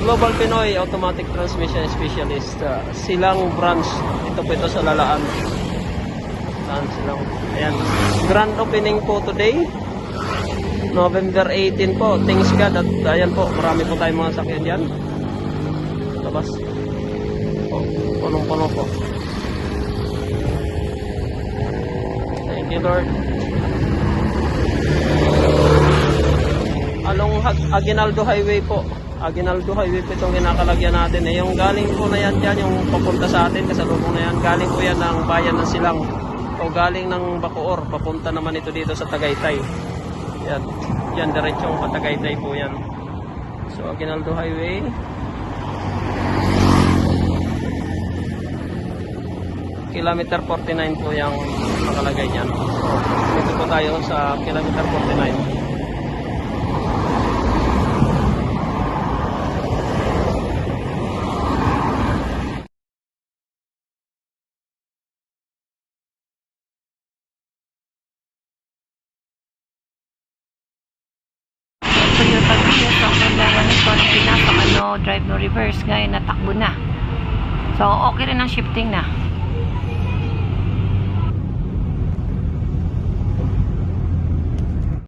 Global Pinoy Automatic Transmission Specialist, Silang branch. Ito po ito sa Lalaan. Lalaan Silang. Ayan. Grand opening po today. November 18 po. Thanks God. At ayan po, marami po tayong mga sakyan dyan. Labas. Punong-puno po. Thank you, Lord. Along Aguinaldo Highway po. Aguinaldo Highway po itong kinakalagyan natin. Yung galing po na yan dyan, yung papunta sa atin, kasalubong na yan. Galing po yan ng bayan ng Silang. O galing ng Bacoor. Papunta naman ito dito sa Tagaytay. Yan. Yan, diretsong pa Tagaytay po yan. So, Aguinaldo Highway. Kilometer 49 po yung nakalagay dyan. So, dito po tayo sa kilometer 49. Toyota Vios ang kailangan nito na pinasok drive no reverse ngayon natakbo na. So okay rin ang shifting na.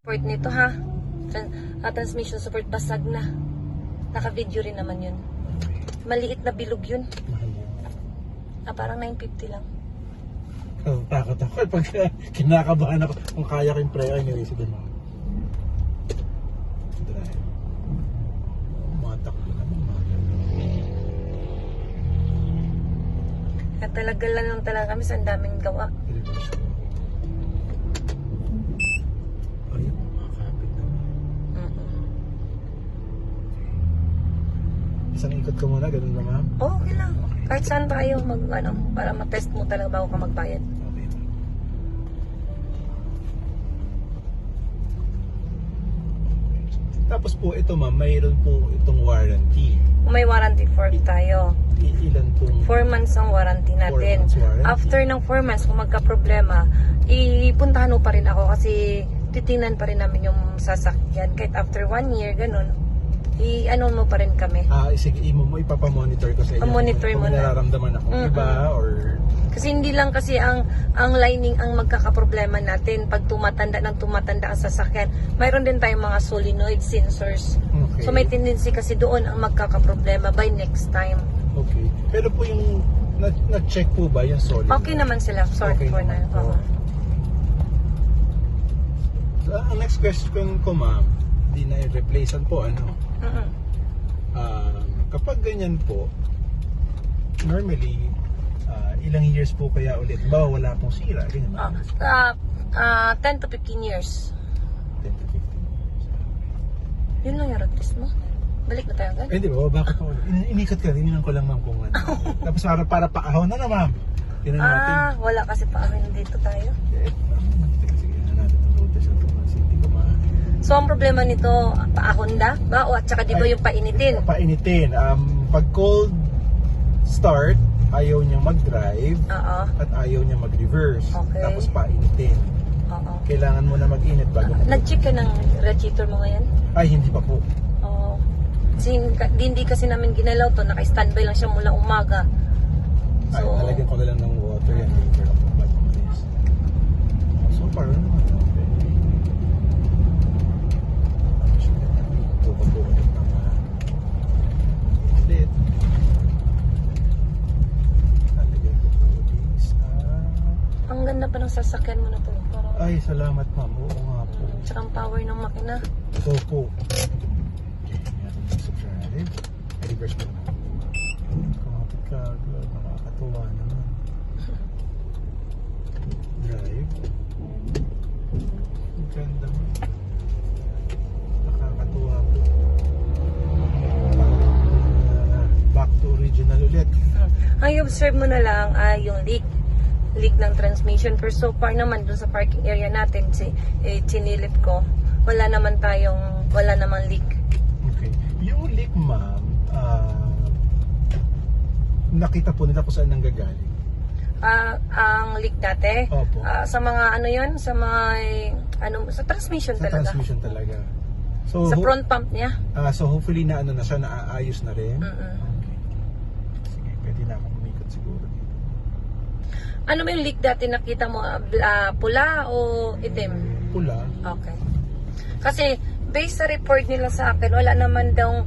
Support nito ha. Transmission support basag na. Naka-video rin naman yun. Maliit na bilog yun. Parang 950 lang. Oh, takot ako. Pag kinakabahan ako kung kaya ko yung pre, ay nirisi din ako. Drive. Matakbo naman. At talaga lang talaga kami sa daming gawa. Reverse ko. Ayun, makakapit naman. Isang ikot ko muna, ganun ba ma'am? Okay lang. Kahit saan tayo para matest mo talaga bago ka magbayad. Okay. Tapos po ito ma'am, mayroon po itong warranty. May warranty for tayo. Ilan pong 4 months ang warranty 4 natin. months warranty. After ng 4 months, kung magka-problema, ipuntahan mo pa rin ako kasi titingnan pa rin namin yung sasakyan. Kahit after 1 year, ganun, i-ano mo pa rin kami. Sige, ipapamonitor ko sa inyo. Monitor mo kung na. nararamdaman ako iba or... Kasi hindi lang kasi ang lining ang magkakaproblema natin. Pag tumatanda ang sasakyan, mayroon din tayong mga solenoid sensors. Okay. So may tendency kasi doon ang magkakaproblema by next time. Okay. Pero po yung na-check po ba yung solid? Okay naman sila, sort Okay for na. naman po. So, ang next question ko ma'am, di na i-replacean po kapag ganyan po, normally ilang years po kaya ulit? Ba wala pong sira, ganyan ba? 10 to 15 years. 10 to 15 years. Yun lang yung road test mo. Balik na tayo agad. Eh di ba, bakit po? Inikot ka, ininan ko lang ma'am kung ano. Tapos para paahon na ma'am. Tingnan natin. Wala kasi pa amin dito tayo. Sige, na natin itong road test. Hindi ko So ang problema nito, pa-Honda ba? O at saka di ba yung painitin? Painitin. Pag cold start, ayaw niya mag-drive Oo. at ayaw niya mag-reverse. Okay. Tapos painitin. Oo. Kailangan mo na mag-init bago Nag-check ka ng radiator mo ngayon? Ay, hindi pa po. Oo. Hindi kasi namin ginalaw to. Naka-standby lang siya mula umaga. Ay, nalagyan ko na lang ng water yan. Later ako bago malis. So far, ano naman? Tuko-tuko ulit ng ulit. Nalagyan ko po this. Ang ganda pa ng sasakyan mo na to. Parang, Ay, salamat ma'am. Oo nga po. tsaka ang power ng makina. Opo. Subscribe. Reverse mo na. Kumapit ka. Nakakatuwa naman. Drive. Ang ganda mo. Nakakatuwa po. Back to original ulit. Ang i-observe mo na lang ay yung leak ng transmission. Pero so far naman dun sa parking area natin, sinilip ko, wala namang leak. Okay. Yung leak ma'am, nakita po nila kung saan nanggagaling. Ang leak dati, Opo. sa mga ano yun, sa mga, sa transmission Sa talaga. transmission talaga. So, Sa front pump niya. so hopefully na ano na siya, naaayos na rin. Mm-mm. Okay. Sige, pwede na akong umikot siguro dito. Ano ba yung leak dati nakita mo? Pula o itim? Pula. Okay. Kasi based sa report nila sa akin, wala naman daw,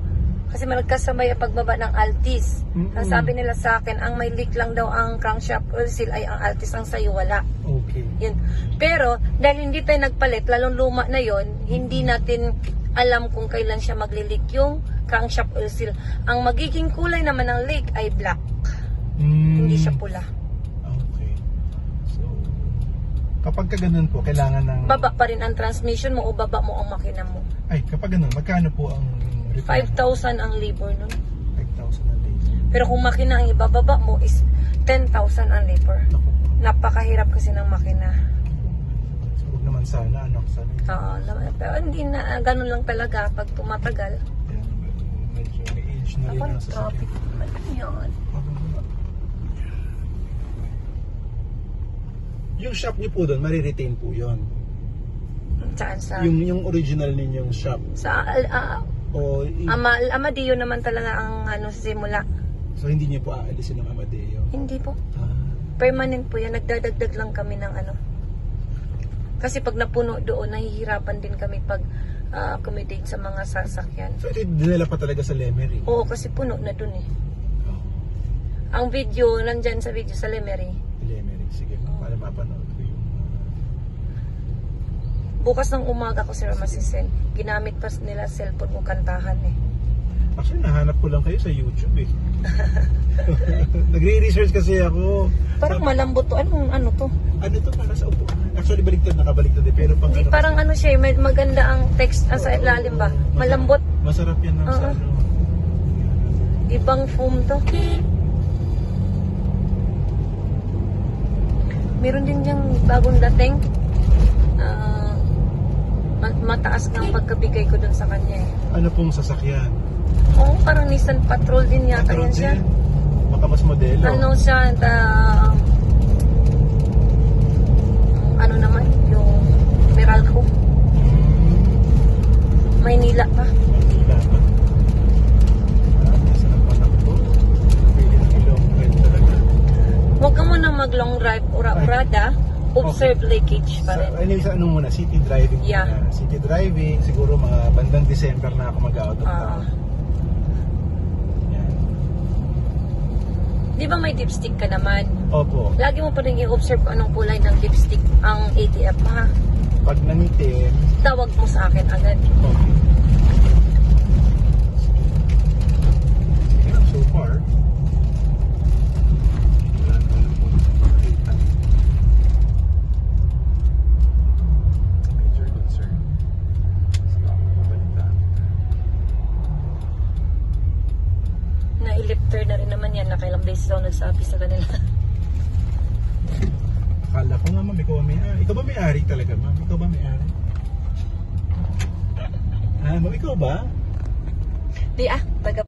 kasi magkasamay ang pagbaba ng Altis. Ang sabi nila sa akin, ang may leak lang daw ang crankshaft oil seal ay ang Altis, ang sayo wala. Okay. Yun. Pero dahil hindi tayo nagpalit, lalong luma na yon, hindi natin alam kung kailan siya magli-leak yung crankshaft oil seal. Ang magiging kulay naman ng leak ay black. Hindi siya pula. Okay. So, kapag ka ganun po, kailangan ng... Baba pa rin ang transmission mo o baba mo ang makina mo. Ay, kapag ganun, magkano po ang repair? 5,000 ang labor nun. 5,000 a day. Pero kung makina ang ibababa mo is 10,000 ang labor. Naku. Napakahirap kasi ng makina. So, huwag naman sana, ano, sana. Oo, pero hindi na, ganun lang talaga pag tumatagal. Yan, medyo may age na rin Ako, ang traffic sasakyan. naman yun. Yung shop niyo po doon, mariretain po yun. Saan sa? Yung original ninyong shop. Sa O, Amadeo naman talaga ang ano simula. so hindi niyo po aalisin ng Amadeo. Hindi po. Ah, Permanent po yan. Nagdadagdag lang kami ng ano. Kasi pag napuno doon, nahihirapan din kami pag accommodate sa mga sasakyan. so ito dinala pa talaga sa Lemery. Oo, kasi puno na doon eh. Oh, Ang video, nandyan sa video sa Lemery. Lemery, sige. Para mapanood ko yung... Bukas ng umaga ko sila masisend. Ginamit pa nila cellphone ko kantahan eh. Actually, nahanap ko lang kayo sa YouTube eh. Nagre-research kasi ako. Parang malambot to. Ano to? Ano to para sa upo? Actually, baliktad, nakabaliktad eh. Pero pang Hindi, parang ano siya, maganda ang text sa ilalim ba? Malambot. Masarap yan ng sa Oo. ano. Ibang foam to. Meron din diyang bagong dating. Mataas ng pagkabigay ko dun sa kanya eh. Ano pong sasakyan? Oo, parang Nissan Patrol din yata Patrol yan siya. din. Baka mas modelo. Ano siya, ano naman, yung Meralco. Maynila pa. Manila pa. Masarap pa takbo. Pili ng ilong. Pwede talaga. Huwag ka muna mag-long drive, ura-urada. Observe leakage pa rin. Anyway, sa ano muna, city driving Yeah. muna. City driving, siguro mga bandang December na ako mag-out of town. Yan. Di ba may dipstick ka naman? Opo. Lagi mo pa rin i-observe kung anong kulay ng lipstick ang ATF ha. Pag nangitim, Tawag mo sa akin agad. okay. Yeah, so far, wala naman po makita. Major concern. So, mabalitaan. Na-lip turn na rin naman yan. Nakailang beses ako nagsabi sa kanila. Akala ko nga, ma'am, ikaw ba may-ari? Ikaw ba may-ari talaga, ma'am? Ikaw ba may-ari? Ma'am, ikaw ba? Di taga